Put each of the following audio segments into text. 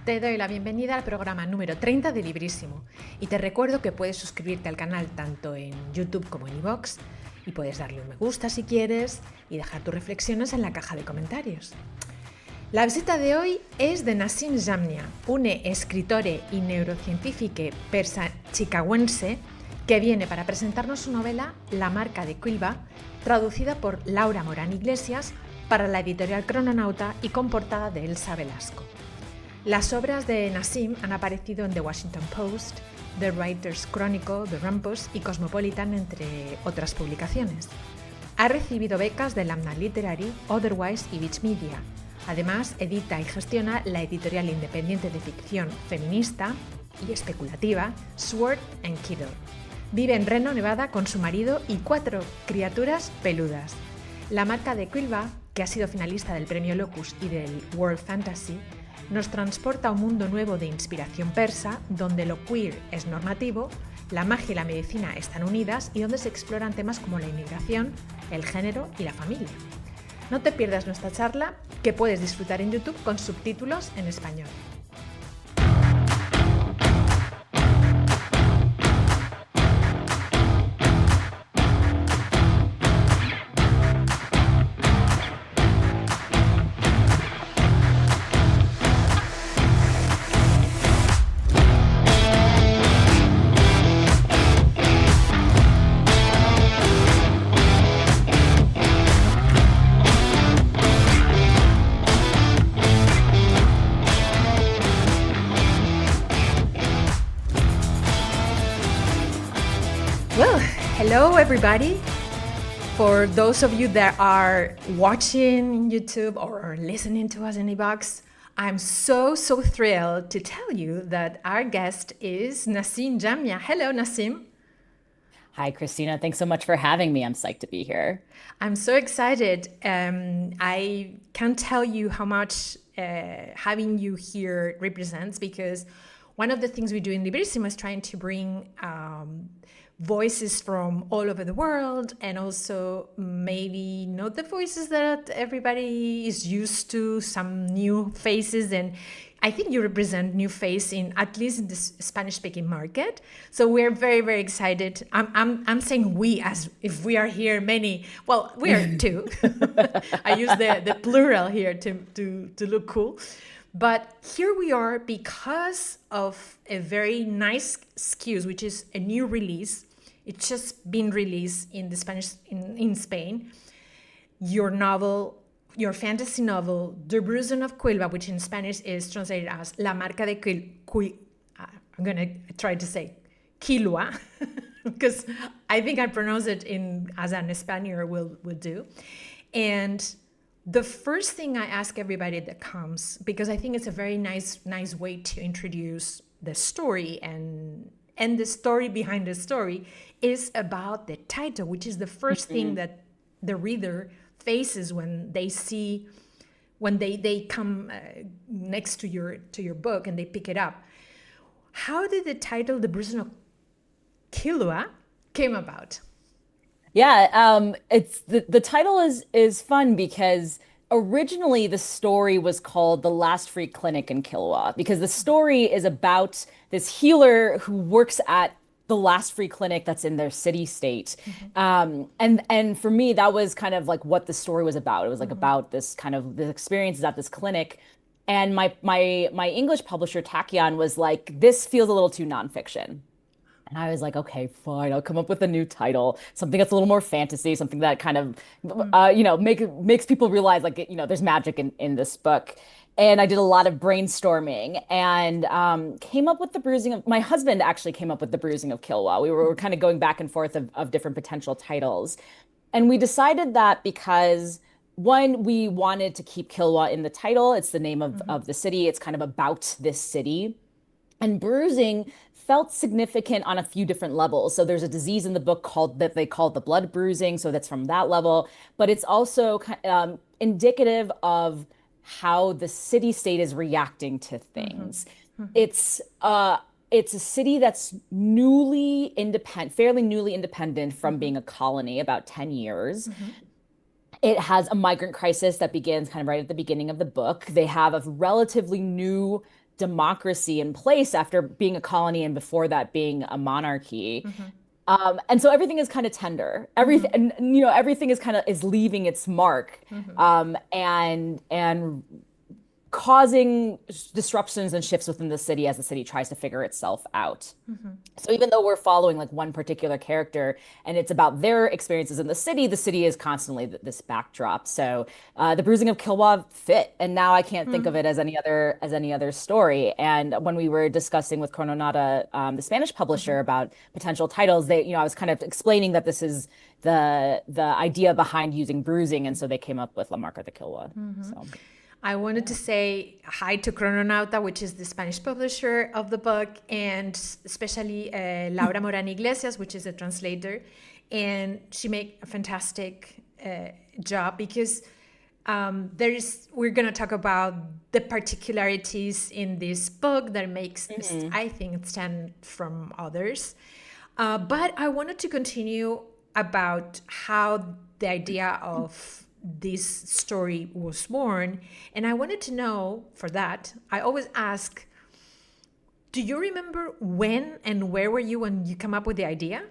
Te doy la bienvenida al programa número 30 de Librísimo y te recuerdo que puedes suscribirte al canal tanto en YouTube como en iVoox y puedes darle un me gusta si quieres y dejar tus reflexiones en la caja de comentarios. La visita de hoy es de Naseem Jamnia, un escritore y neuro-científique persa-chicaguense que viene para presentarnos su novela La MARCA DE QILWA, traducida por Laura Morán Iglesias para la editorial Crononauta y con portada de Elsa Velasco. Las obras de Naseem han aparecido en The Washington Post, The Writer's Chronicle, The Rumpus y Cosmopolitan, entre otras publicaciones. Ha recibido becas de Lambda Literary, Otherwise y Media. Además, edita y gestiona la editorial independiente de ficción feminista y especulativa Sword Kettle. Vive en Reno, Nevada, con su marido y 4 criaturas peludas. La MARCA DE QILWA, que ha sido finalista del Premio Locus y del World Fantasy, nos transporta a un mundo nuevo de inspiración persa, donde lo queer es normativo, la magia y la medicina están unidas y donde se exploran temas como la inmigración, el género y la familia. No te pierdas nuestra charla, que puedes disfrutar en YouTube con subtítulos en español. Well, hello everybody. For those of you that are watching YouTube or listening to us in iVoox, I'm so thrilled to tell you that our guest is Naseem Jamnia. Hello, Naseem. Hi, Christina. Thanks so much for having me. I'm psyched to be here. I'm so excited. I can't tell you how much having you here represents, because one of the things we do in Librisimo is trying to bring voices from all over the world, and also maybe not the voices that everybody is used to, some new faces. And I think you represent new face in, at least in the Spanish-speaking market. So we're very excited. I'm saying we as if we are here many. Well, we are two. I use the plural here to look cool. But here we are because of a very nice excuse, which is a new release. It's just been released in the in Spain. Your novel, your fantasy novel, The Bruising of Quilwa, which in Spanish is translated as La Marca de Quilwa. I'm going to try to say Quilwa, because I think I pronounce it as an Spaniard will do. And the first thing I ask everybody that comes, because I think it's a very nice way to introduce the story and the story behind the story, is about the title, which is the first thing that the reader faces when they come next to your book and they pick it up. How did the title The Bruising of Quilwa came about? Yeah, it's the title is fun because originally the story was called The Last Free Clinic in Kilwa, because the story is about this healer who works at the last free clinic that's in their city state. And for me, that was kind of like what the story was about. It was like about this kind of the experiences at this clinic. And my English publisher, Tachyon, was like, this feels a little too nonfiction. And I was like, okay, fine, I'll come up with a new title, something that's a little more fantasy, something that kind of, makes people realize, like, there's magic in this book. And I did a lot of brainstorming and came up with my husband actually came up with The Bruising of Kilwa. We were kind of going back and forth of different potential titles. And we decided that because, one, we wanted to keep Kilwa in the title. It's the name of the city. It's kind of about this city. And bruising felt significant on a few different levels. So there's a disease in the book that they call the blood bruising. So that's from that level. But it's also indicative of how the city state is reacting to things. It's a city that's fairly newly independent from being a colony, about 10 years. It has a migrant crisis that begins kind of right at the beginning of the book. They have a relatively new democracy in place after being a colony and before that being a monarchy. Mm-hmm. And so everything is kind of tender. Mm-hmm. Everything, and, everything is kind of is leaving its mark, Mm-hmm. and causing disruptions and shifts within the city as the city tries to figure itself out. Mm-hmm. So even though we're following like one particular character and it's about their experiences in the city is constantly this backdrop. So the Bruising of Kilwa fit, and now I can't think of it as any other story. And when we were discussing with Crononauta, the Spanish Mm-hmm. publisher, about potential titles, I was kind of explaining that this is the idea behind using bruising, and so they came up with La Marca de Kilwa. Mm-hmm. So. I wanted to say hi to Crononauta, which is the Spanish publisher of the book, and especially Laura Morán Iglesias, which is a translator. And she made a fantastic job because we're going to talk about the particularities in this book that makes, I think, stand from others. But I wanted to continue about how the idea of this story was born. And I wanted to know, for that, I always ask, do you remember when and where were you when you come up with the idea?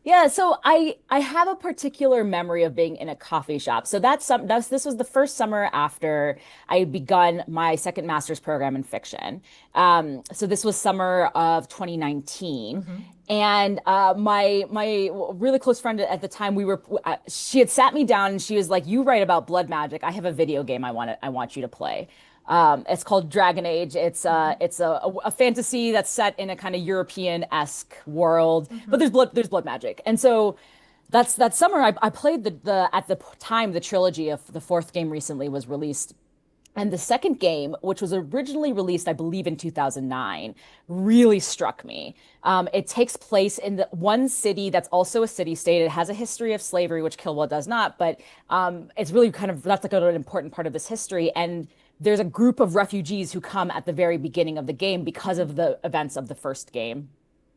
Yeah, so I have a particular memory of being in a coffee shop. So this was the first summer after I had begun my second master's program in fiction. So this was summer of 2019. Mm-hmm. And my really close friend at the time, she had sat me down and she was like, "You write about blood magic. I have a video game I want you to play." It's called Dragon Age. It's a fantasy that's set in a kind of European-esque world, but there's blood magic. And so that's that summer I played the at the time the trilogy of the fourth game recently was released. And the second game, which was originally released, I believe, in 2009, really struck me. It takes place in the one city that's also a city-state. It has a history of slavery, which Kilwa does not, but it's really that's like an important part of this history. And there's a group of refugees who come at the very beginning of the game because of the events of the first game.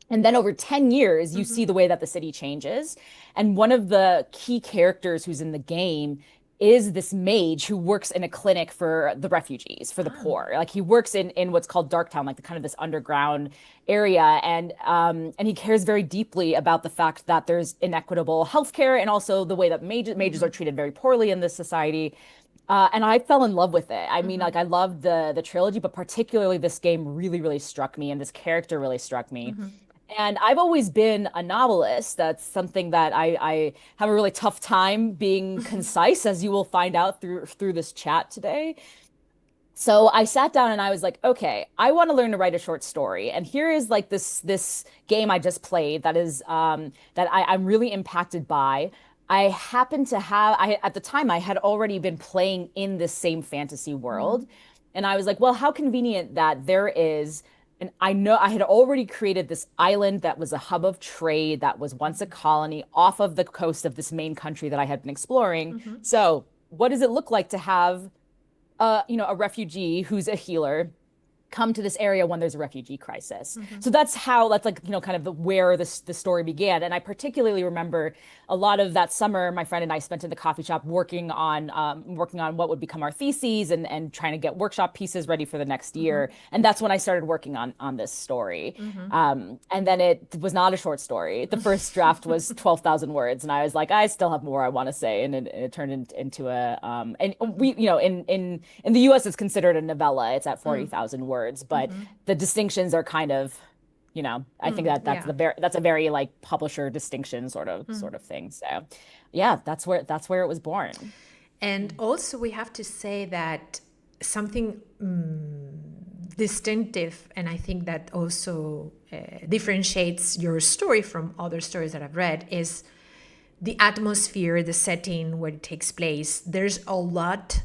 And then over 10 years, you see the way that the city changes. And one of the key characters who's in the game is this mage who works in a clinic for the refugees, for the poor. Like he works in what's called Darktown, like the kind of this underground area, and he cares very deeply about the fact that there's inequitable healthcare and also the way that mages are treated very poorly in this society. And I fell in love with it. I mean, like I loved the trilogy, but particularly this game really, really struck me, and this character really struck me. And I've always been a novelist. That's something that I have a really tough time being concise, as you will find out through this chat today. So I sat down and I was like, okay, I want to learn to write a short story. And here is like this game I just played that is I'm really impacted by. I happen to have at the time I had already been playing in this same fantasy world. And I was like, well, how convenient that there is. And I know I had already created this island that was a hub of trade that was once a colony off of the coast of this main country that I had been exploring. So what does it look like to have a refugee who's a healer come to this area when there's a refugee crisis? So that's like, kind of where the story began. And I particularly remember a lot of that summer, my friend and I spent in the coffee shop working on what would become our theses and trying to get workshop pieces ready for the next year. And that's when I started working on this story. And then it was not a short story. The first draft was 12,000 words. And I was like, I still have more I want to say. And it turned into and we, in the US, it's considered a novella. It's at 40,000 words. But the distinctions are kind of, I think that's a very like publisher distinction sort of thing. So yeah, that's where it was born. And also we have to say that something distinctive, and I think that also differentiates your story from other stories that I've read, is the atmosphere, the setting where it takes place. There's a lot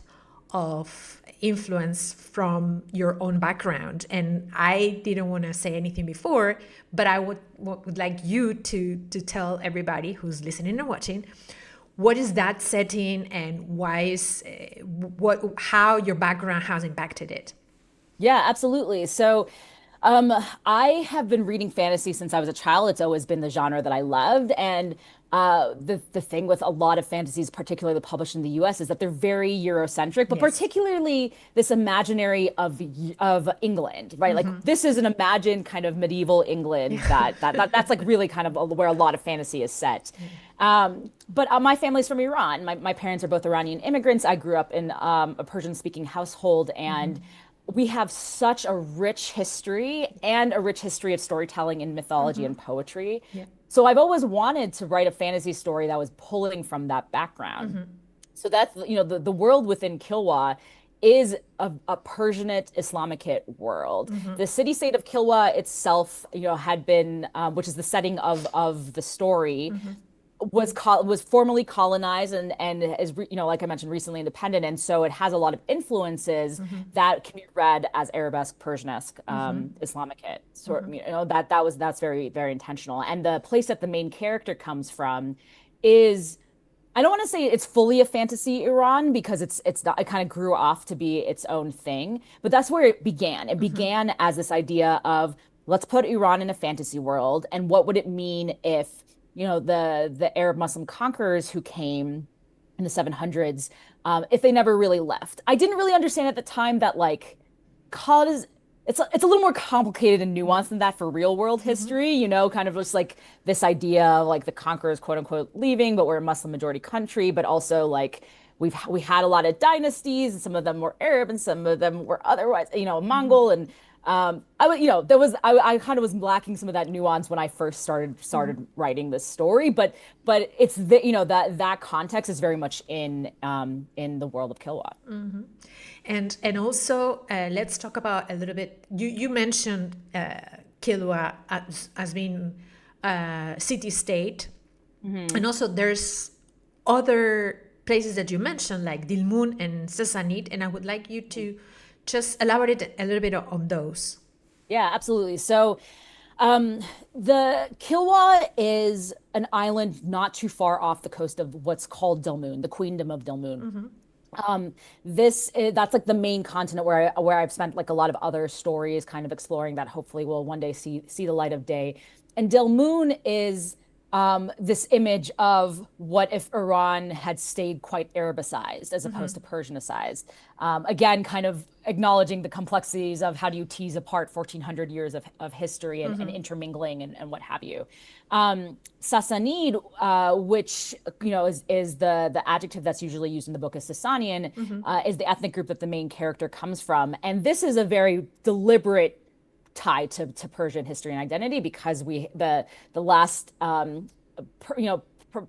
of influence from your own background, and I didn't want to say anything before, but I would like you to tell everybody who's listening and watching, what is that setting and why is how your background has impacted it. Yeah, absolutely. So I have been reading fantasy since I was a child. It's always been the genre that I loved. And the thing with a lot of fantasies, particularly published in the US, is that they're very Eurocentric, but particularly this imaginary of England, right? Like this is an imagined kind of medieval England that's like really kind of where a lot of fantasy is set. But my family's from Iran. My parents are both Iranian immigrants. I grew up in a Persian-speaking household, and we have such a rich history and a rich history of storytelling in mythology and poetry. Yeah. So I've always wanted to write a fantasy story that was pulling from that background. So that's, the world within Kilwa is a Persianate Islamicate world. The city-state of Kilwa itself, had been, which is the setting of the story, was formerly colonized and is, like I mentioned, recently independent, and so it has a lot of influences that can be read as Arabesque, Persianesque, Islamicate. That's very, very intentional. And the place that the main character comes from is, I don't want to say it's fully a fantasy Iran, because it's not, it kind of grew off to be its own thing, but that's where it began. It began as this idea of, let's put Iran in a fantasy world, and what would it mean if the Arab Muslim conquerors who came in the 700s, if they never really left. I didn't really understand at the time that it's a little more complicated and nuanced than that for real world history, kind of just like this idea of like the conquerors, quote unquote, leaving, but we're a Muslim majority country, but also like we had a lot of dynasties, and some of them were Arab and some of them were otherwise, Mongol, and I kind of was lacking some of that nuance when I first started writing this story, but it's that context is very much in the world of Kilwa. And also let's talk about a little bit. You mentioned Kilwa as being city state, and also there's other places that you mentioned like Dilmun and Sassanid, and I would like you to just elaborate a little bit on those. Yeah, absolutely. So the Kilwa is an island not too far off the coast of what's called Dilmun, the Queendom of Dilmun. That's like the main continent where I've spent like a lot of other stories kind of exploring that hopefully will one day see the light of day. And Dilmun is this image of what if Iran had stayed quite Arabicized as opposed to Persianicized. Again, kind of acknowledging the complexities of how do you tease apart 1400 years of history and intermingling and what have you. Sassanid, which is the adjective that's usually used in the book as Sasanian, is the ethnic group that the main character comes from. And this is a very deliberate tie to Persian history and identity, because the last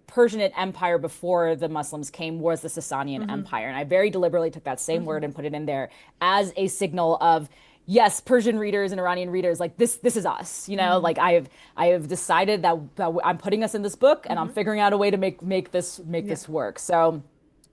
Persianate empire before the Muslims came was the Sasanian Empire, and I very deliberately took that same word and put it in there as a signal of, yes, Persian readers and Iranian readers, like this is us, like I have decided that I'm putting us in this book, and I'm figuring out a way to make this work. So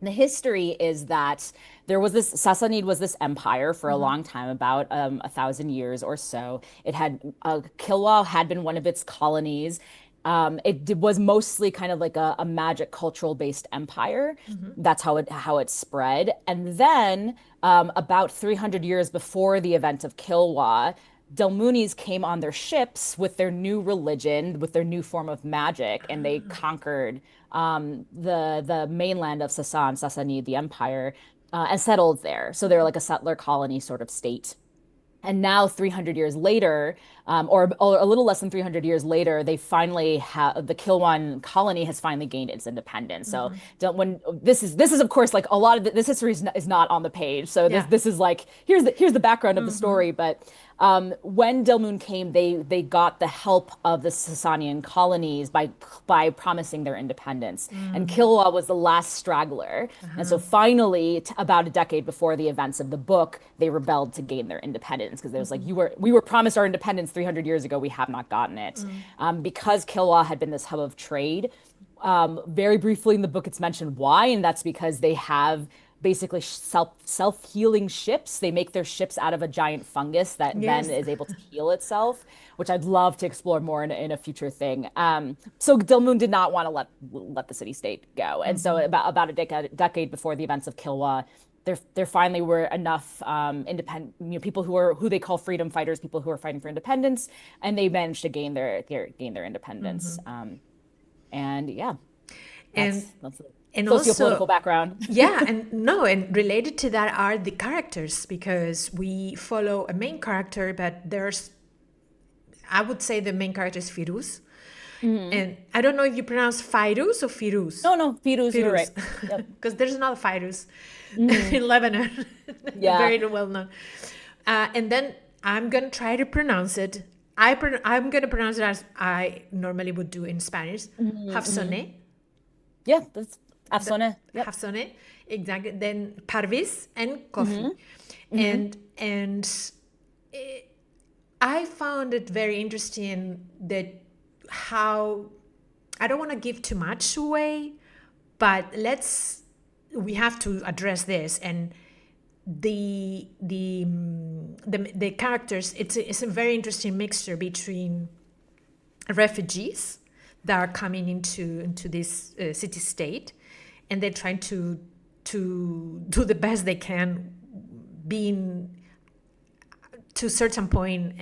the history is that Sassanid was this empire for a long time, about 1,000 years or so. Kilwa had been one of its colonies. It was mostly kind of like a magic cultural based empire. That's how it spread. And then about 300 years before the event of Kilwa, Delmunis came on their ships with their new religion, with their new form of magic, and they conquered the mainland of Sassanid, the empire, and settled there. So they're like a settler colony sort of state. And now 300 years later, or a little less than 300 years later, they finally the Kilwan colony has finally gained its independence. So when this is of course like a lot of this history is not on the page. So this is like here's the background of the story. But when Dilmun came, they got the help of the Sasanian colonies by promising their independence. And Kilwa was the last straggler. And so finally, about a decade before the events of the book, they rebelled to gain their independence, because it was like we were promised our independence 300 years ago. We have not gotten it. Because Kilwa had been this hub of trade. Very briefly in the book, it's mentioned why, and that's because they have basically self-healing ships. They make their ships out of a giant fungus that then is able to heal itself, which I'd love to explore more in a future thing. So Dilmun did not want to let the city-state go. And so about a decade before the events of Kilwa, there finally were enough independent people who they call freedom fighters, people who are fighting for independence, and they managed to gain their independence. And yeah, And that's a and sociopolitical also, background. yeah, and no, and related to that are the characters, because we follow a main character, but there's, I would say the main character is Firuz. And I don't know if you pronounce Firuz or Firuz. No, Firuz, you're Firuz. right. Yep. Because there's another Firuz in Lebanon, Yeah. very well known. And then I'm going to try to pronounce it. I'm going to pronounce it as I normally would do in Spanish. Hafsone. Yeah, that's Afsone. Yep. Hafsone, exactly. Then Parviz and Kofi. And I found it very interesting that how, I don't want to give too much away, but we have to address this. And the characters, it's a very interesting mixture between refugees that are coming into this city state, and they're trying to do the best they can, being to a certain point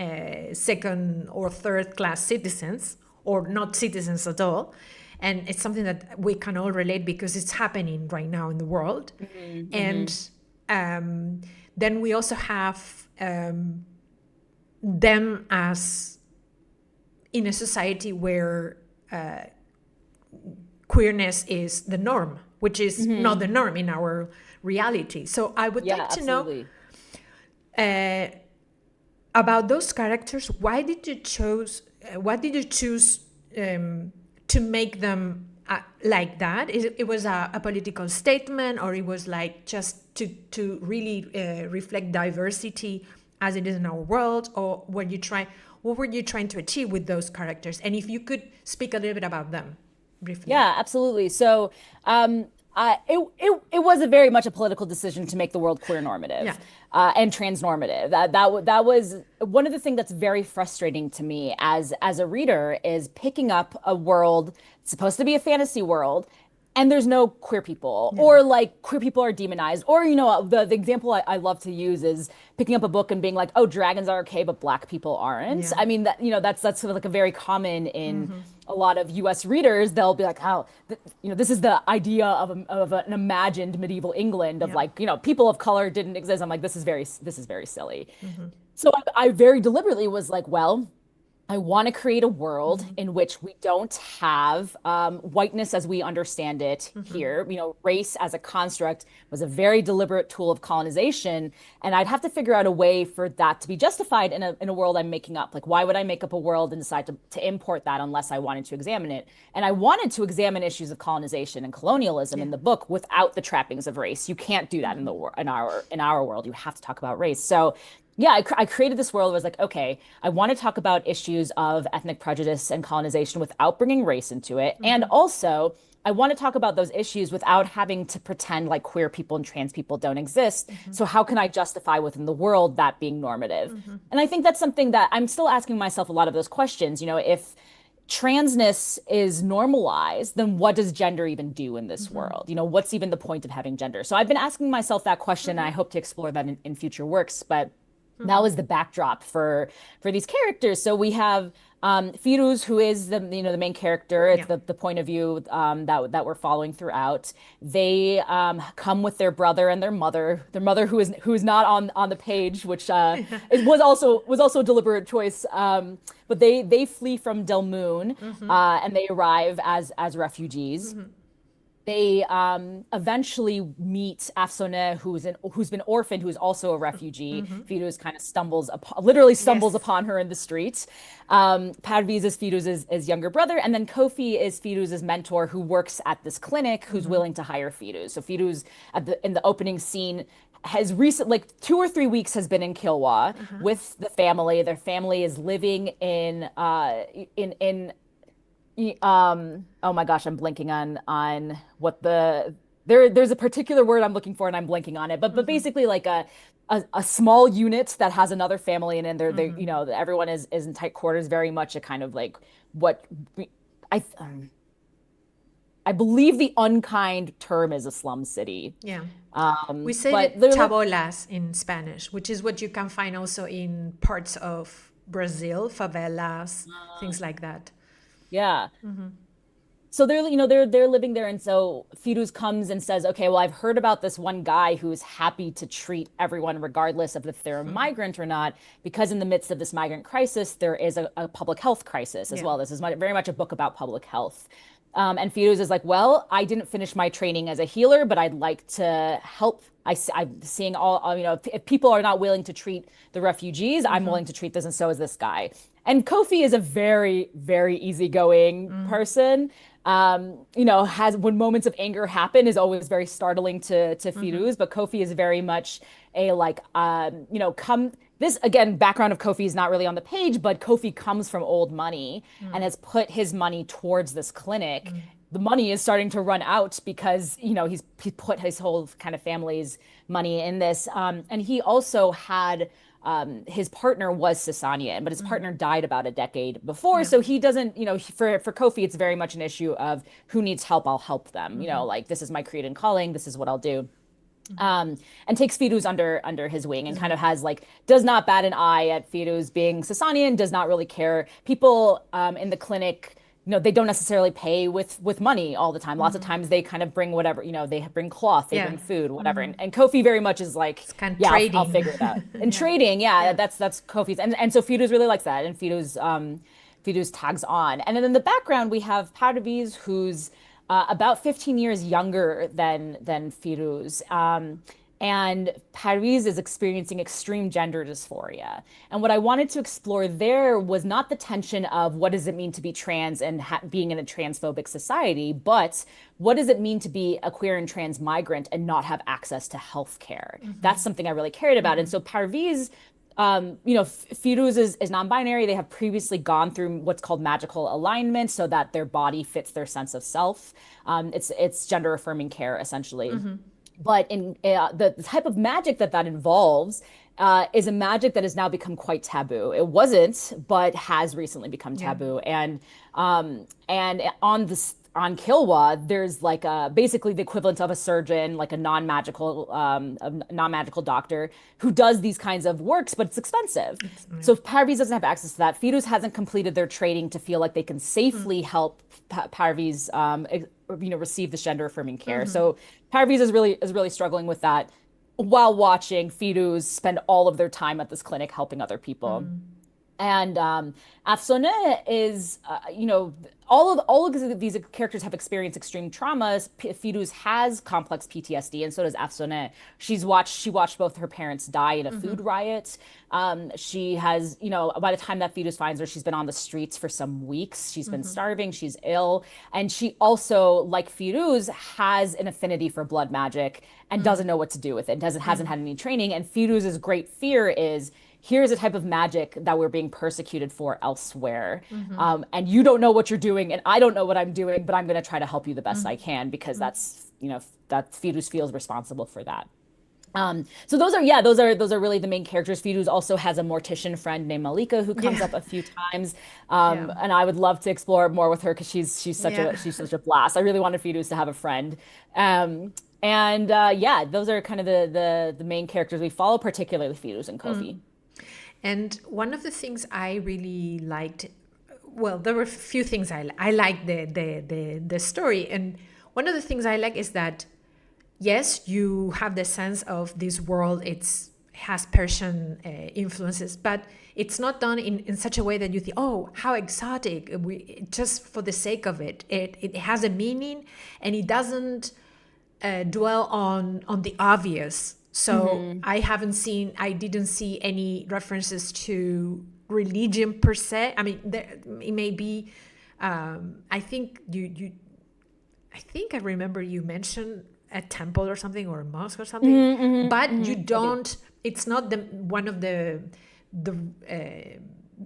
second or third class citizens, or not citizens at all. And it's something that we can all relate, because it's happening right now in the world. And then we also have them as in a society where queerness is the norm, which is not the norm in our reality. So I would like to know about those characters. Why did you choose to make them like that? It was a political statement, or it was like just to really reflect diversity as it is in our world, or what were you trying to achieve with those characters? And if you could speak a little bit about them briefly. Yeah, absolutely. So, it was a very much a political decision to make the world queer normative, and transnormative. That was one of the things that's very frustrating to me as a reader, is picking up a world, it's supposed to be a fantasy world, and there's no queer people, or like queer people are demonized, or the example I love to use is picking up a book and being like, oh, dragons are okay, but black people aren't. I mean, that's sort of like a very common in a lot of US readers. They'll be like, oh, this is the idea of an imagined medieval England of like, people of color didn't exist. I'm like, this is very silly. So I very deliberately was like, well, I want to create a world in which we don't have whiteness as we understand it here. Race as a construct was a very deliberate tool of colonization, and I'd have to figure out a way for that to be justified in a world I'm making up. Like, why would I make up a world and decide to import that unless I wanted to examine it? And I wanted to examine issues of colonization and colonialism in the book without the trappings of race. You can't do that in our world. You have to talk about race. So yeah, I created this world. I was like, okay, I want to talk about issues of ethnic prejudice and colonization without bringing race into it. And also, I want to talk about those issues without having to pretend like queer people and trans people don't exist. So how can I justify within the world that being normative? And I think that's something that I'm still asking myself a lot of those questions. If transness is normalized, then what does gender even do in this world? What's even the point of having gender? So I've been asking myself that question, and I hope to explore that in future works. But that was the backdrop for these characters. So we have Firuz, who is the main character. It's the point of view that we're following throughout. They come with their brother and their mother. Their mother, who is not on the page, which it was also a deliberate choice. But they flee from Del Moon, and they arrive as refugees. They eventually meet Afsone, who's been orphaned, who's also a refugee. Firuz kind of literally stumbles upon her in the streets. Parviz is Firuz's younger brother, and then Kofi is Firuz's mentor, who works at this clinic, who's willing to hire Firuz. So Firuz, in the opening scene, has like 2 or 3 weeks has been in Kilwa with the family. Their family is living in oh my gosh, I'm blanking on what there's a particular word I'm looking for and I'm blanking on it, but basically like a small unit that has another family in it. They're everyone is in tight quarters, very much a kind of like what I believe the unkind term is a slum city. We say it chabolas in Spanish, which is what you can find also in parts of Brazil, favelas, things like that. Yeah. So they're living there, and so Firuz comes and says, "Okay, well, I've heard about this one guy who is happy to treat everyone regardless of if they're a migrant or not, because in the midst of this migrant crisis, there is a public health crisis as Yeah. well. This is very much a book about public health." And Firuz is like, "Well, I didn't finish my training as a healer, but I'd like to help. I'm seeing if people are not willing to treat the refugees, I'm willing to treat this, and so is this guy." And Kofi is a very, very easygoing person. Has when moments of anger happen is always very startling to Firuz, but Kofi is very much a like, come this again, background of Kofi is not really on the page, but Kofi comes from old money and has put his money towards this clinic. The money is starting to run out because, he's put his whole kind of family's money in this. And he also had his partner was Sasanian, but his partner died about a decade before. So he doesn't, for Kofi, it's very much an issue of who needs help, I'll help them. Like this is my creed and calling, this is what I'll do. And takes Firuz under his wing and kind of has does not bat an eye at Firuz being Sasanian, does not really care. People in the clinic, they don't necessarily pay with money all the time. Lots of times they kind of bring whatever, they bring cloth, they bring food, whatever. And Kofi very much is like, It's kind of yeah, trading. I'll figure it out. And trading, that's Kofi's. And so Firuz really likes that. And Firuz tags on. And then in the background, we have Parviz, who's about 15 years younger than Firuz. And Parviz is experiencing extreme gender dysphoria. And what I wanted to explore there was not the tension of what does it mean to be trans and being in a transphobic society, but what does it mean to be a queer and trans migrant and not have access to health care? That's something I really cared about. And so Parviz, Firuz is non-binary. They have previously gone through what's called magical alignment so that their body fits their sense of self. It's gender affirming care, essentially. But in the type of magic that involves is a magic that has now become quite taboo. It wasn't, but has recently become taboo. And on Kilwa, there's basically the equivalent of a surgeon, like a non-magical doctor who does these kinds of works, but it's expensive. So Parviz doesn't have access to that. Firuz hasn't completed their training to feel like they can safely help Parviz, receive this gender affirming care. So Parviz is really struggling with that while watching Firuz spend all of their time at this clinic helping other people. And Afsone is, all of these characters have experienced extreme traumas. Firuz has complex PTSD, and so does Afsone. She watched both her parents die in a food riot. She has, by the time that Firuz finds her, she's been on the streets for some weeks. She's been starving. She's ill, and she also, like Firuz, has an affinity for blood magic and doesn't know what to do with it. Hasn't had any training. And Firuz's great fear is, here's a type of magic that we're being persecuted for elsewhere. And you don't know what you're doing, and I don't know what I'm doing, but I'm going to try to help you the best I can because that's, that Firuz feels responsible for that. So those are really the main characters. Firuz also has a mortician friend named Malika who comes up a few times. And I would love to explore more with her because she's such a blast. I really wanted Firuz to have a friend. Those are kind of the main characters we follow, particularly Firuz and Kofi. And one of the things I really liked, well, there were a few things I liked the story, and one of the things I like is that yes, you have the sense of this world. Has Persian influences, but it's not done in such a way that you think, oh, how exotic! Just for the sake of it, it has a meaning, and it doesn't dwell on the obvious. So I didn't see any references to religion per se. I mean, it may be, I think I remember you mentioned a temple or something, or a mosque or something, but you don't, it's not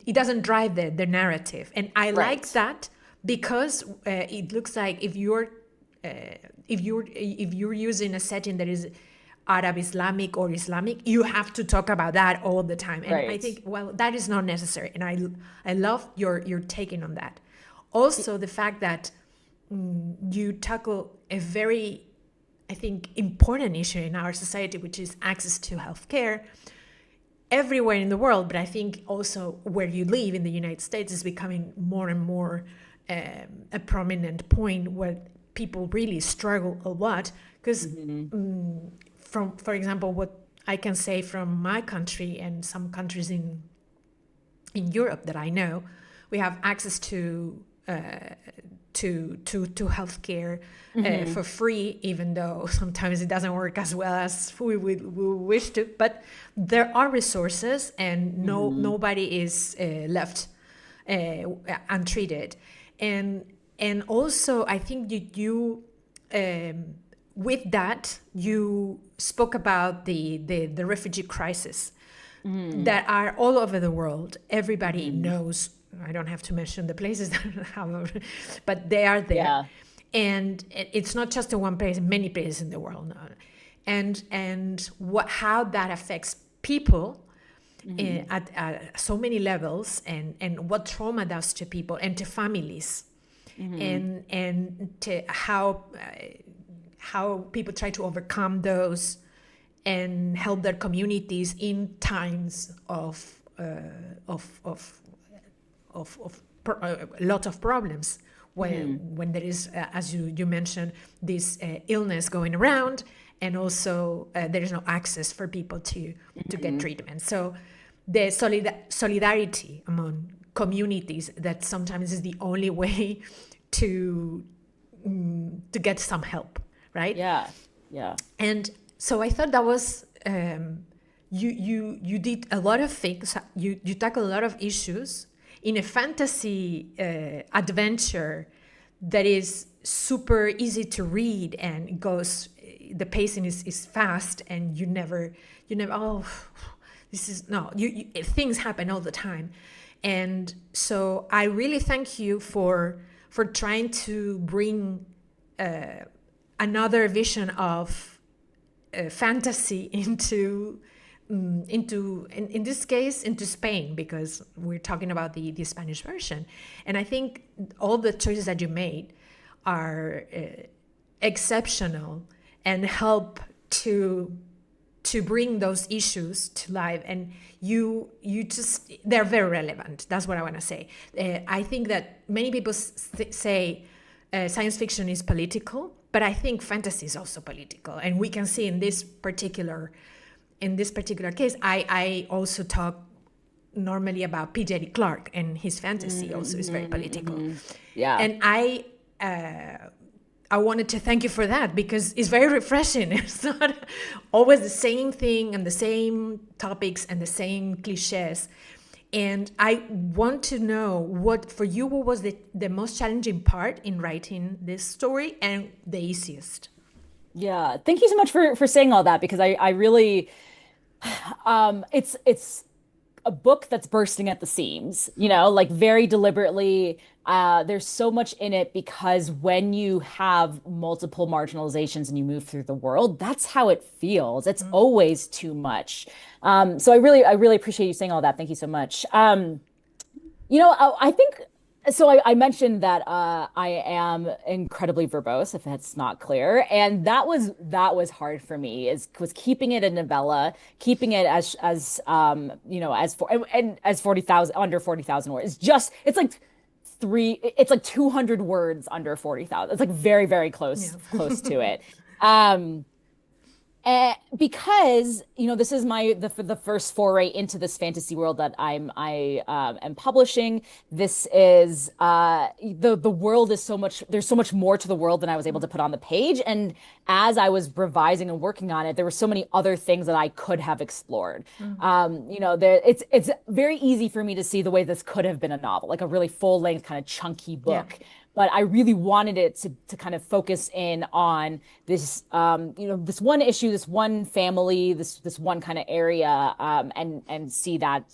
it doesn't drive the narrative. And I like that because it looks like if you're using a setting that is Arab Islamic or Islamic, you have to talk about that all the time. And I think, well, that is not necessary. And I love your taking on that. Also, the fact that you tackle a very, I think, important issue in our society, which is access to healthcare everywhere in the world. But I think also where you live in the United States is becoming more and more a prominent point where people really struggle a lot. Because for example, what I can say from my country and some countries in Europe that I know, we have access to healthcare for free, even though sometimes it doesn't work as well as we wish to. But there are resources, and nobody is left untreated. And also, I think you with that, you spoke about the refugee crisis that are all over the world. Everybody knows. I don't have to mention the places that have, but they are there. Yeah. And it's not just in one place, many places in the world now. And how that affects people at so many levels, and what trauma does to people and to families, and to how people try to overcome those and help their communities in times of a lot of problems when there is, as you mentioned, this illness going around, and also there is no access for people to get treatment. So the solidarity among communities, that sometimes is the only way to get some help, right? Yeah. And so I thought that was you did a lot of things. You tackle a lot of issues in a fantasy adventure that is super easy to read, and it goes, the pacing is fast, and you never things happen all the time. And so I really thank you for trying to bring another vision of fantasy into in this case into Spain, because we're talking about the Spanish version. And I think all the choices that you made are exceptional and help to bring those issues to life. And you just, they're very relevant. That's what I want to say. I think that many people say science fiction is political, but I think fantasy is also political. And we can see in this particular case, I also talk normally about P.J. Clarke, and his fantasy also is very political. Yeah. And I wanted to thank you for that, because it's very refreshing. It's not always the same thing and the same topics and the same cliches. And I want to know, what was the most challenging part in writing this story, and the easiest? Yeah. Thank you so much for saying all that, because I really, it's a book that's bursting at the seams, like very deliberately. There's so much in it, because when you have multiple marginalizations and you move through the world, that's how it feels. It's always too much. So I really appreciate you saying all that. Thank you so much. I think so. I mentioned that I am incredibly verbose, if that's not clear, and that was hard for me. Was keeping it a novella, keeping it as as 40,000 under 40,000 words. It's like 200 words under 40,000. It's like very, very close to it. Because this is the first foray into this fantasy world that I am publishing. This is the world is there's so much more to the world than I was able to put on the page. And as I was revising and working on it, there were so many other things that I could have explored. It's very easy for me to see the way this could have been a novel, like a really full-length kind of chunky book. Yeah. But I really wanted it to kind of focus in on this, this one issue, this one family, this one kind of area, and see that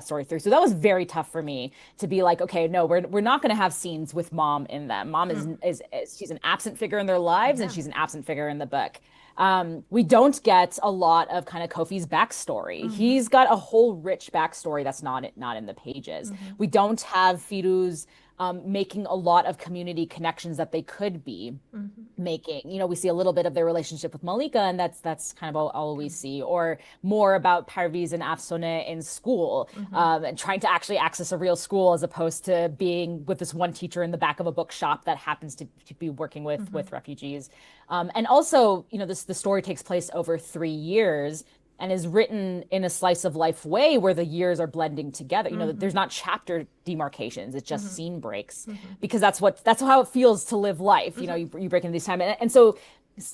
story through. So that was very tough for me to be like, okay, no, we're not going to have scenes with mom in them. Mom is she's an absent figure in their lives, and she's an absent figure in the book. We don't get a lot of kind of Kofi's backstory. He's got a whole rich backstory that's not in the pages. We don't have Firu's making a lot of community connections that they could be making. You know, we see a little bit of their relationship with Malika, and that's kind of all we see, or more about Parviz and Afsone in school, and trying to actually access a real school as opposed to being with this one teacher in the back of a bookshop that happens to be working with refugees. And also, you know, the story takes place over 3 years and is written in a slice of life way where the years are blending together. You know, there's not chapter demarcations, it's just scene breaks, because that's how it feels to live life. You know, you break into these time. And so,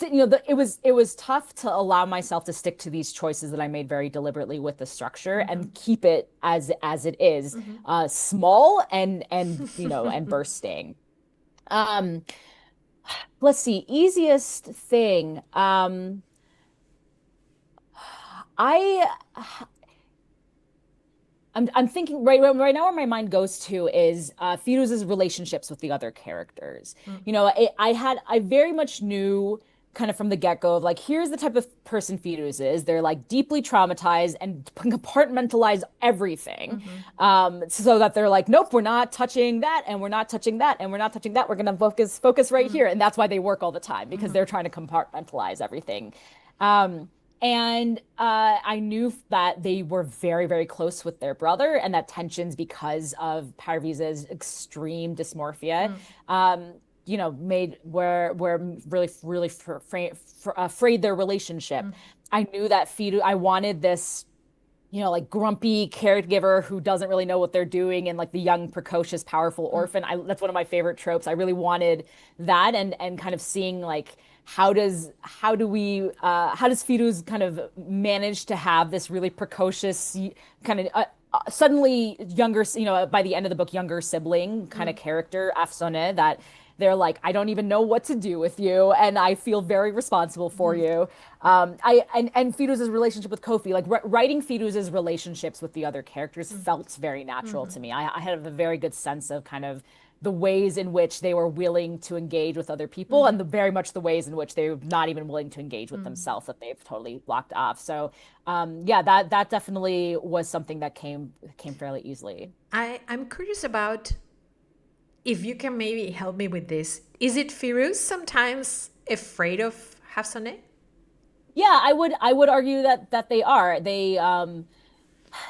you know, it was tough to allow myself to stick to these choices that I made very deliberately with the structure and keep it as it is, small and you know, and bursting. Let's see, easiest thing. I'm thinking right now where my mind goes to is Firuz's relationships with the other characters. You know, I very much knew kind of from the get-go of like, here's the type of person Firuz is. They're like deeply traumatized and compartmentalize everything. So that they're like, nope, we're not touching that, and we're not touching that, and we're not touching that. We're gonna focus right here. And that's why they work all the time, because they're trying to compartmentalize everything. And I knew that they were very, very close with their brother, and that tensions because of Parviz's extreme dysmorphia, you know, were really frayed their relationship. I knew that I wanted this, you know, like grumpy caregiver who doesn't really know what they're doing, and like the young, precocious, powerful orphan. That's one of my favorite tropes. I really wanted that, and kind of seeing like, how does Firuz kind of manage to have this really precocious kind of suddenly younger, you know, by the end of the book, younger sibling kind of character, Afsone, that they're like, I don't even know what to do with you, and I feel very responsible for you. And Firuz's relationship with Kofi, like writing Firuz's relationships with the other characters felt very natural to me. I had a very good sense of kind of the ways in which they were willing to engage with other people, and very much the ways in which they're not even willing to engage with themselves, that they've totally blocked off. So yeah, that definitely was something that came fairly easily. I'm curious about if you can maybe help me with this. Is it Firuz sometimes afraid of Hafsane? Yeah, I would argue that they are.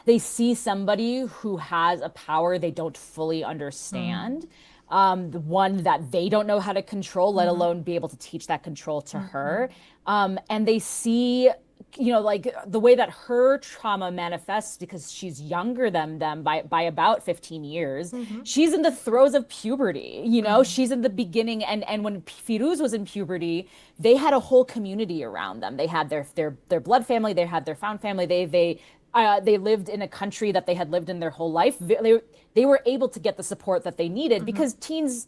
They see somebody who has a power they don't fully understand, the one that they don't know how to control, let alone be able to teach that control to her. And they see, you know, like the way that her trauma manifests, because she's younger than them by about 15 years. She's in the throes of puberty, you know, she's in the beginning. And when Firuz was in puberty, they had a whole community around them. They had their blood family, they had their found family. They lived in a country that they had lived in their whole life. They were able to get the support that they needed, because teens,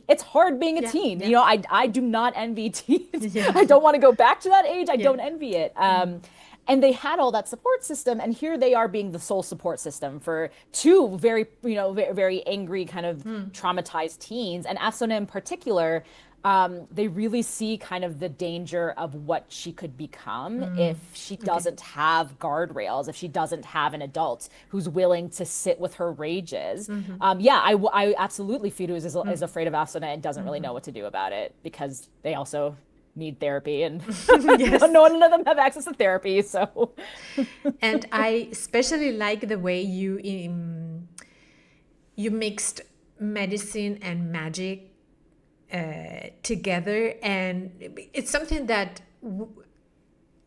it's hard being a teen. You know, I do not envy teens. I don't want to go back to that age. I don't envy it. And they had all that support system, and here they are being the sole support system for two very, you know, very angry, kind of traumatized teens. And Afsona in particular, they really see kind of the danger of what she could become if she doesn't have guardrails, if she doesn't have an adult who's willing to sit with her rages. Yeah, I absolutely, Firuz is afraid of Afsona and doesn't really know what to do about it, because they also need therapy, and none of them have access to therapy. So, and I especially like the way you mixed medicine and magic together, and it's something that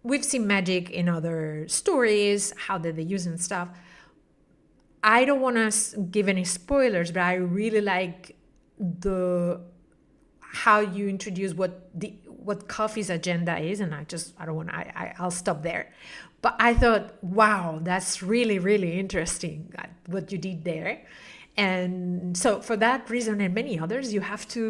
we've seen magic in other stories, how did they use and stuff. I don't want to give any spoilers, but I really like how you introduce what Coffee's agenda is, and I'll stop there. But I thought, wow, that's really, really interesting what you did there. And so for that reason and many others,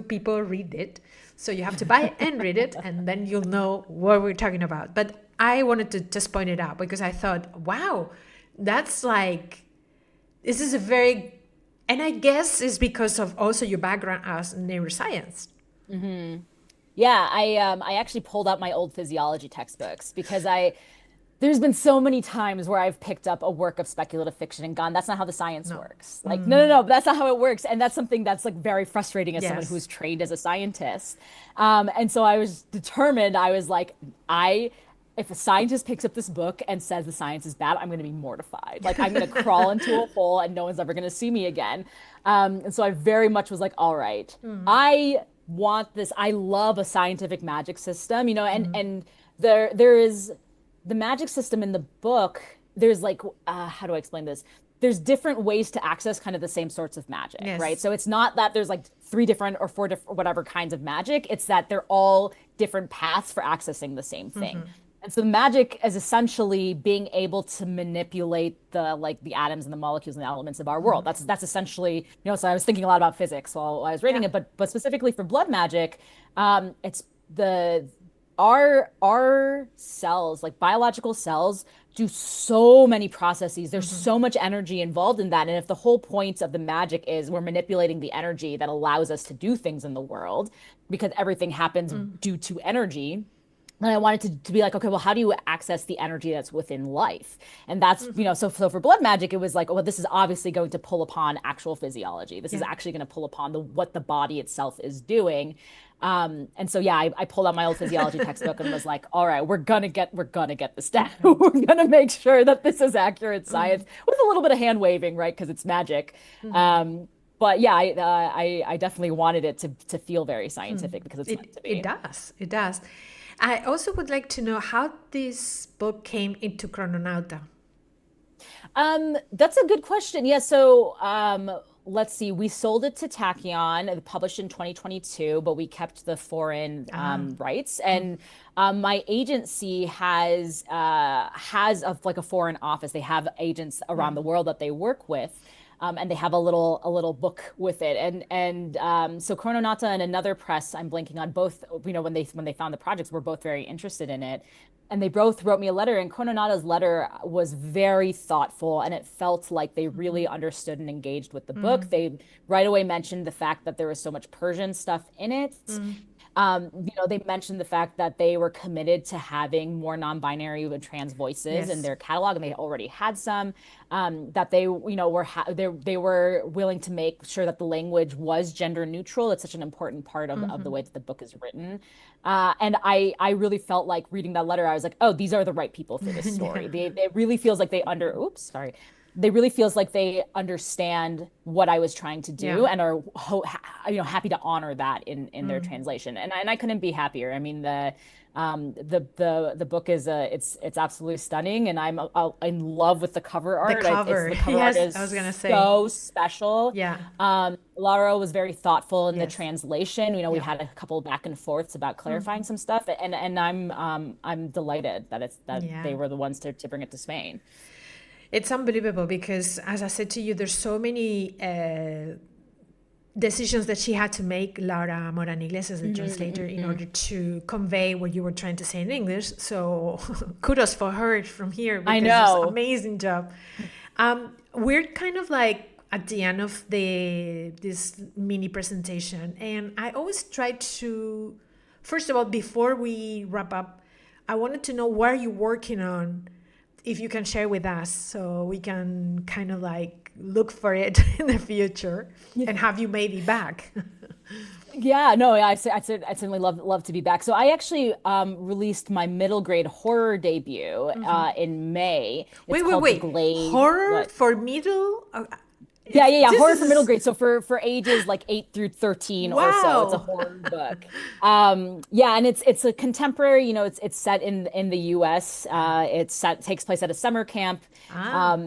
people read it. So you have to buy it and read it, and then you'll know what we're talking about. But I wanted to just point it out, because I thought, wow, that's like, this is and I guess it's because of also your background as neuroscience. Yeah, I actually pulled out my old physiology textbooks, because There's been so many times where I've picked up a work of speculative fiction and gone, that's not how the science No. works. Like, no, no, no, that's not how it works. And that's something that's like very frustrating as someone Yes. who's trained as a scientist. And so I was determined, I was like, if a scientist picks up this book and says the science is bad, I'm going to be mortified. Like, I'm going to crawl into a hole and no one's ever going to see me again. And so I very much was like, all right, I want this. I love a scientific magic system, you know, and there is the magic system in the book. There's like, how do I explain this? There's different ways to access kind of the same sorts of magic, right? Yes. So it's not that there's like three different or four different whatever kinds of magic. It's that they're all different paths for accessing the same thing. And so the magic is essentially being able to manipulate the atoms and the molecules and the elements of our world. That's essentially, you know, so I was thinking a lot about physics while I was reading it, but specifically for blood magic, it's the our cells, like biological cells, do so many processes. There's so much energy involved in that. And if the whole point of the magic is we're manipulating the energy that allows us to do things in the world, because everything happens due to energy. And I wanted to be like, okay, well, how do you access the energy that's within life? And that's, you know, so for blood magic, it was like, well, this is obviously going to pull upon actual physiology. This is actually going to pull upon what the body itself is doing. And so, yeah, I pulled out my old physiology textbook and was like, all right, we're gonna get this down. We're gonna make sure that this is accurate science with a little bit of hand waving, right? Because it's magic. But yeah, I definitely wanted it to feel very scientific because it's meant to be. It does. It does. I also would like to know how this book came into Crononauta. That's a good question. Yeah, so let's see. We sold it to Tachyon, published in 2022, but we kept the foreign rights. And my agency has like a foreign office. They have agents around the world that they work with. And they have a little book with it, and so Crononauta and another press, I'm blanking on both. You know, when they found the projects, were both very interested in it, and they both wrote me a letter. And Crononauta's letter was very thoughtful, and it felt like they really understood and engaged with the book. They right away mentioned the fact that there was so much Persian stuff in it. You know, they mentioned the fact that they were committed to having more non-binary and trans voices in their catalog, and they already had some. That they, you know, they were willing to make sure that the language was gender neutral. It's such an important part of the way that the book is written. And I really felt like reading that letter, I was like, oh, these are the right people for this story. It really feels like they really feels like they understand what I was trying to do and are you know, happy to honor that in their translation. And I couldn't be happier. I mean, the book is it's absolutely stunning, and I'm in love with the cover art. The cover, the cover yes, art is I was gonna say so special. Yeah. Laura was very thoughtful in the translation. You know, we had a couple back and forths about clarifying some stuff, and I'm delighted that they were the ones to bring it to Spain. It's unbelievable because, as I said to you, there's so many decisions that she had to make, Laura Morán Iglesias, the translator, in order to convey what you were trying to say in English. So kudos for her from here. I know. It's an amazing job. We're kind of like at the end of this mini presentation, and I always try to, first of all, before we wrap up, I wanted to know what are you working on, if you can share with us, so we can kind of like look for it in the future and have you maybe back. Yeah, no, I'd certainly love to be back. So I actually released my middle grade horror debut in May. It's called Wait. Horror for middle? Yeah. Horror for middle grade. So for ages like 8 through 13 or so, it's a horror book. Yeah, and it's a contemporary. You know, it's set in the U.S. Takes place at a summer camp,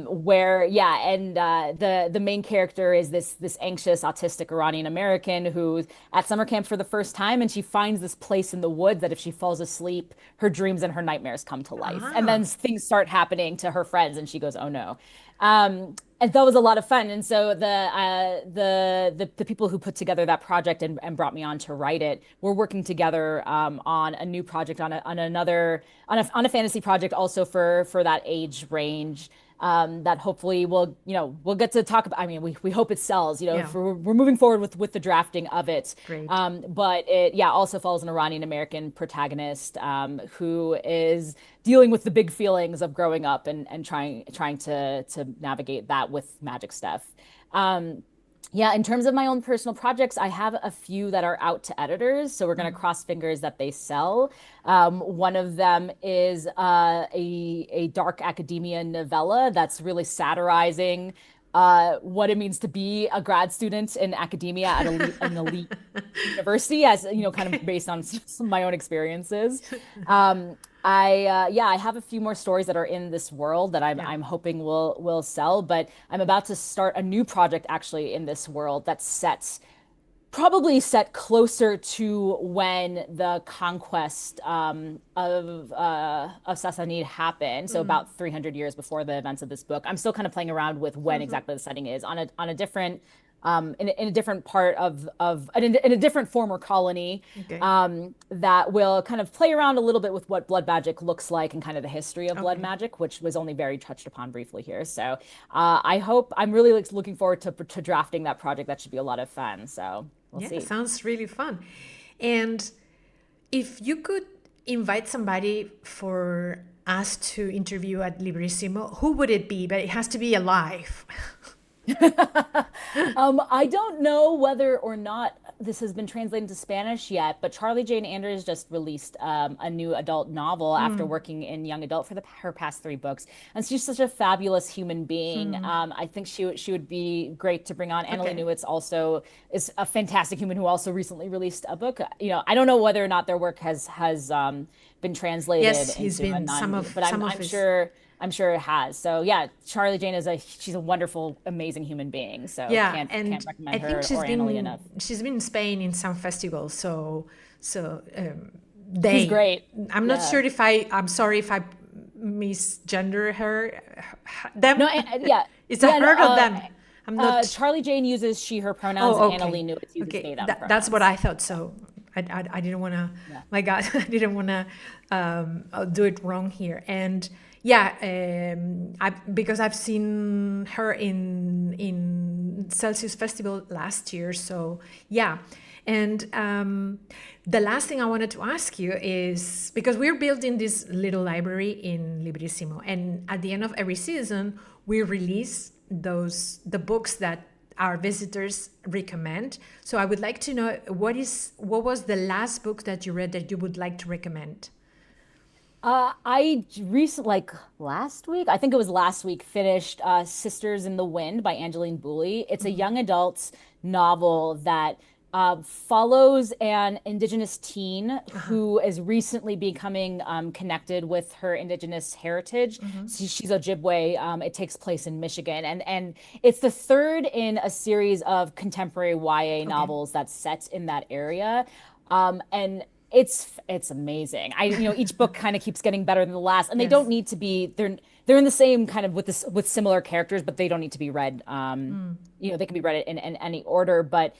where the main character is this anxious autistic Iranian American who's at summer camp for the first time, and she finds this place in the woods that if she falls asleep, her dreams and her nightmares come to life, and then things start happening to her friends, and she goes, oh no. And that was a lot of fun. And so the people who put together that project and brought me on to write it, we're working together on a new project on a fantasy project also for that age range. that hopefully we'll get to talk about. I mean, we hope it sells. Yeah. We're moving forward with the drafting of it. Great. But it also follows an Iranian American protagonist who is dealing with the big feelings of growing up and trying to navigate that with magic stuff. Yeah, in terms of my own personal projects, I have a few that are out to editors, so we're going to cross fingers that they sell. One of them is a dark academia novella that's really satirizing what it means to be a grad student in academia at an elite university, as kind of based on some of my own experiences. I have a few more stories that are in this world that I'm hoping will sell, but I'm about to start a new project actually in this world that's probably set closer to when the conquest of Sassanid happened, so about 300 years before the events of this book. I'm still kind of playing around with when exactly the setting is on a different in a different part in a different former colony. Okay. That will kind of play around a little bit with what blood magic looks like and kind of the history of blood magic, which was only very touched upon briefly here. So I'm really looking forward to drafting that project. That should be a lot of fun. So we'll see. It sounds really fun. And if you could invite somebody for us to interview at Librissimo, who would it be? But it has to be alive. I don't know whether or not this has been translated into Spanish yet, but Charlie Jane Anders just released a new adult novel after working in young adult for her past 3 books, and she's such a fabulous human being. I think she would be great to bring on. Annalee Newitz also is a fantastic human who also recently released a book. I don't know whether or not their work has been translated. Yes, he's been I'm sure it has. So yeah, Charlie Jane she's a wonderful, amazing human being. So can't recommend her or Annalee enough. She's been in Spain in some festivals. So she's great. I'm not sure if I'm sorry if I misgender her. Them. No, it's a her or them. I'm not. Charlie Jane uses she, her pronouns, and Annalee Newitz uses they, them pronouns. That's what I thought. So I didn't want to. My God, I didn't want to do it wrong here. And because I've seen her in Celsius Festival last year. So and the last thing I wanted to ask you is, because we're building this little library in Librissimo, and at the end of every season we release the books that our visitors recommend. So I would like to know what was the last book that you read that you would like to recommend? I recently, last week, I think it was last week, finished Sisters in the Wind by Angeline Boulley. It's a young adult novel that follows an Indigenous teen who is recently becoming connected with her Indigenous heritage. She's Ojibwe. It takes place in Michigan. And it's the third in a series of contemporary YA novels that's set in that area. And it's amazing. Each book kind of keeps getting better than the last, and they don't need to be. They're in the same kind of with similar characters, but they don't need to be read. They can be read in any order. But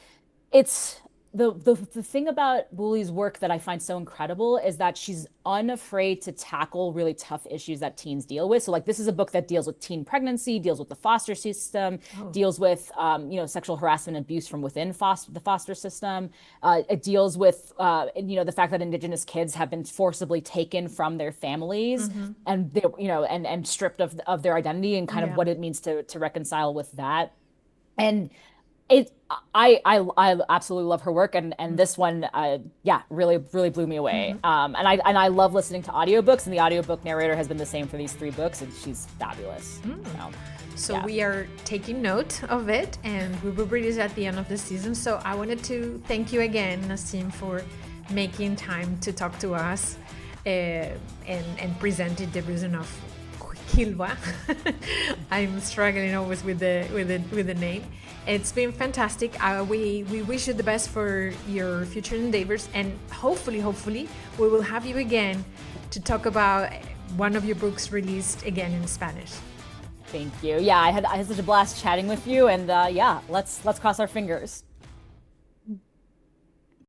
it's the thing about Boulley's work that I find so incredible is that she's unafraid to tackle really tough issues that teens deal with. So this is a book that deals with teen pregnancy, deals with the foster system, deals with sexual harassment and abuse from within the foster system. It deals with the fact that Indigenous kids have been forcibly taken from their families and they and stripped of their identity, and kind of what it means to reconcile with that. And I absolutely love her work, and this one really blew me away. And I love listening to audiobooks, and the audiobook narrator has been the same for these 3 books, and she's fabulous. So we are taking note of it, and we will release at the end of the season. So I wanted to thank you again, Naseem, for making time to talk to us and presenting the reason of Quilwa. I'm struggling always with the name. It's been fantastic. We wish you the best for your future endeavors, and hopefully we will have you again to talk about one of your books released again in Spanish. Thank you. I had such a blast chatting with you, and let's cross our fingers.